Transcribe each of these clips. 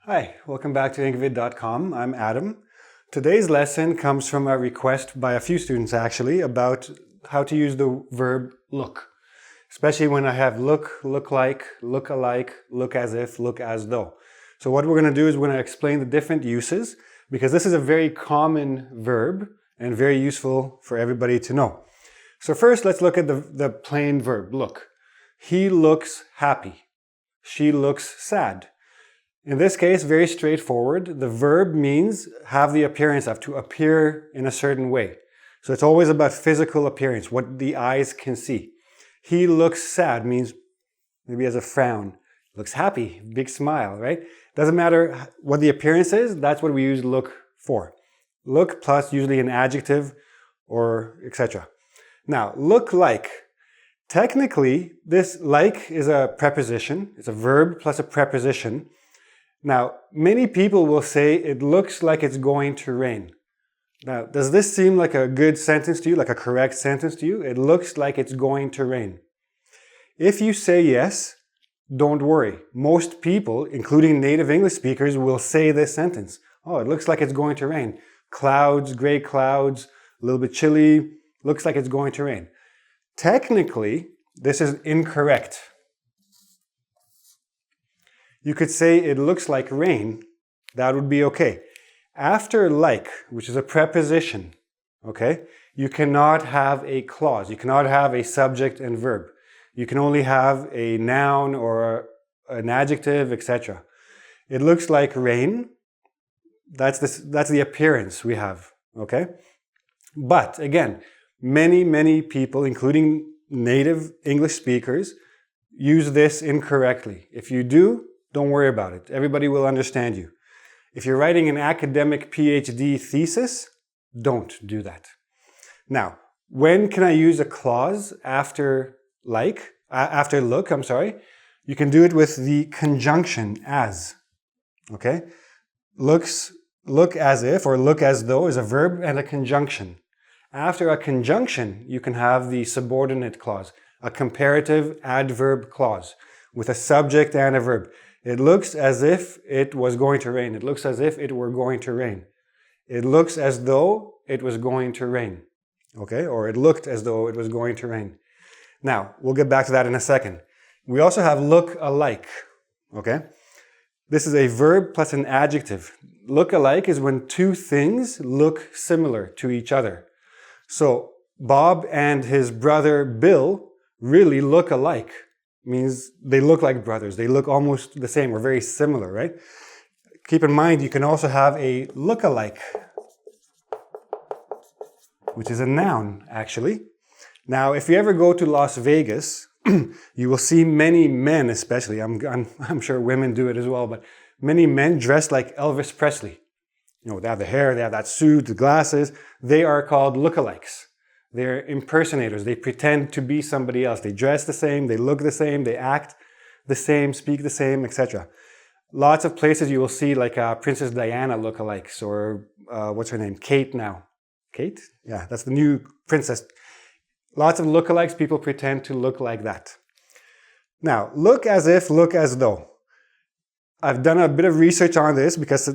Hi, welcome back to engVid.com. I'm Adam. Today's lesson comes from a request by a few students actually about how to use the verb look. Especially when I have look, look like, look alike, look as if, look as though. So what we're going to do is we're going to explain the different uses because this is a very common verb and very useful for everybody to know. So first let's look at the plain verb, look. He looks happy. She looks sad. In this case, very straightforward. The verb means have the appearance of, to appear in a certain way. So it's always about physical appearance, what the eyes can see. He looks sad means maybe has a frown. Looks happy, big smile, right? Doesn't matter what the appearance is, that's what we use look for. Look plus usually an adjective or etc. Now, look like. Technically, this like is a preposition. It's a verb plus a preposition. Now, many people will say it looks like it's going to rain. Now, does this seem like a good sentence to you, like a correct sentence to you? It looks like it's going to rain. If you say yes, don't worry. Most people, including native English speakers, will say this sentence. Oh, it looks like it's going to rain. Clouds, gray clouds, a little bit chilly, looks like it's going to rain. Technically, this is incorrect. You could say it looks like rain. That would be okay. After like, which is a preposition, okay, you cannot have a clause. You cannot have a subject and verb. You can only have a noun or an adjective, etc. It looks like rain. That's the appearance we have, okay? But again, many people, including native English speakers, use this incorrectly. If you do, don't worry about it. Everybody will understand you. If you're writing an academic PhD thesis, don't do that. Now, when can I use a clause after look? You can do it with the conjunction as. Okay? Look as if or look as though is a verb and a conjunction. After a conjunction, you can have the subordinate clause, a comparative adverb clause with a subject and a verb. It looks as if it was going to rain. It looks as if it were going to rain. It looks as though it was going to rain. Okay? Or it looked as though it was going to rain. Now, we'll get back to that in a second. We also have look alike. Okay? This is a verb plus an adjective. Look alike is when two things look similar to each other. So, Bob and his brother Bill really look alike. Means they look like brothers. They look almost the same or very similar, right? Keep in mind, you can also have a look-alike, which is a noun, actually. Now, if you ever go to Las Vegas, you will see many men, especially, I'm sure women do it as well, but many men dressed like Elvis Presley. You know, they have the hair, they have that suit, the glasses. They are called look-alikes. They're impersonators. They pretend to be somebody else. They dress the same, they look the same, they act the same, speak the same, etc. Lots of places you will see like Princess Diana lookalikes or what's her name? Kate now. Kate? Yeah, that's the new princess. Lots of lookalikes, people pretend to look like that. Now, look as if, look as though. I've done a bit of research on this because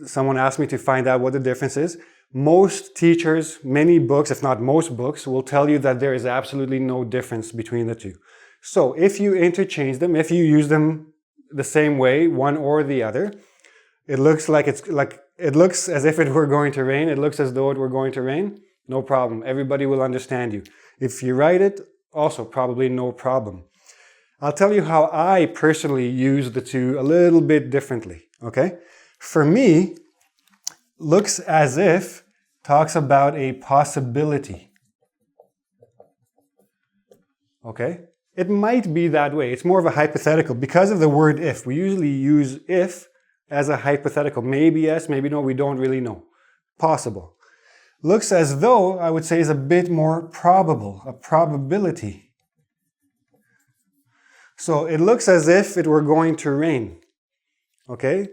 someone asked me to find out what the difference is. Most teachers, many books, if not most books, will tell you that there is absolutely no difference between the two. So if you interchange them, if you use them the same way, one or the other, it looks as if it were going to rain. It looks as though it were going to rain. No problem. Everybody will understand you. If you write it, also probably no problem. I'll tell you how I personally use the two a little bit differently. Okay? For me, looks as if talks about a possibility. Okay? It might be that way. It's more of a hypothetical because of the word if. We usually use if as a hypothetical. Maybe yes, maybe no, we don't really know. Possible. Looks as though, I would say, is a bit more probable, a probability. So it looks as if it were going to rain. Okay?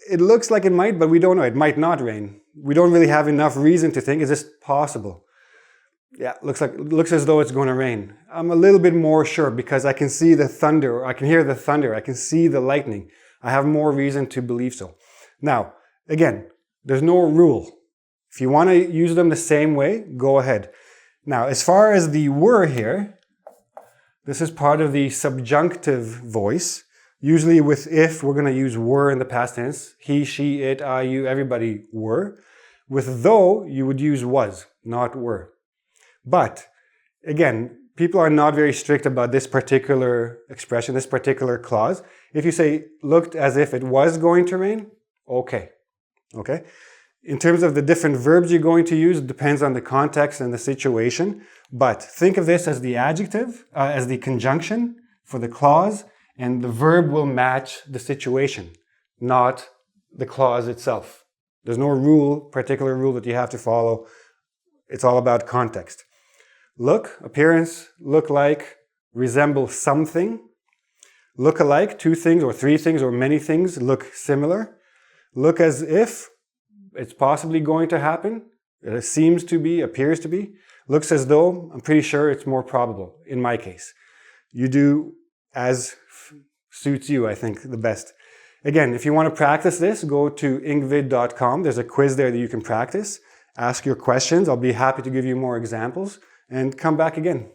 It looks like it might, but we don't know. It might not rain. We don't really have enough reason to think, is this possible? Yeah, looks as though it's going to rain. I'm a little bit more sure because I can see the thunder, or I can hear the thunder, I can see the lightning. I have more reason to believe so. Now, again, there's no rule. If you want to use them the same way, go ahead. Now, as far as the were here, this is part of the subjunctive voice. Usually with if, we're going to use were in the past tense. He, she, it, I, you, everybody were. With though, you would use was, not were. But, again, people are not very strict about this particular expression, this particular clause. If you say, looked as if it was going to rain, okay. Okay? In terms of the different verbs you're going to use, it depends on the context and the situation. But think of this as the adjective, as the conjunction for the clause, and the verb will match the situation, not the clause itself. There's no particular rule that you have to follow. It's all about context. Look, appearance, look like, resemble something. Look alike, two things or three things or many things look similar. Look as if it's possibly going to happen. It seems to be, appears to be. Looks as though, I'm pretty sure it's more probable in my case. You do as suits you, I think, the best. Again, if you want to practice this, go to engVid.com. There's a quiz there that you can practice. Ask your questions. I'll be happy to give you more examples and come back again.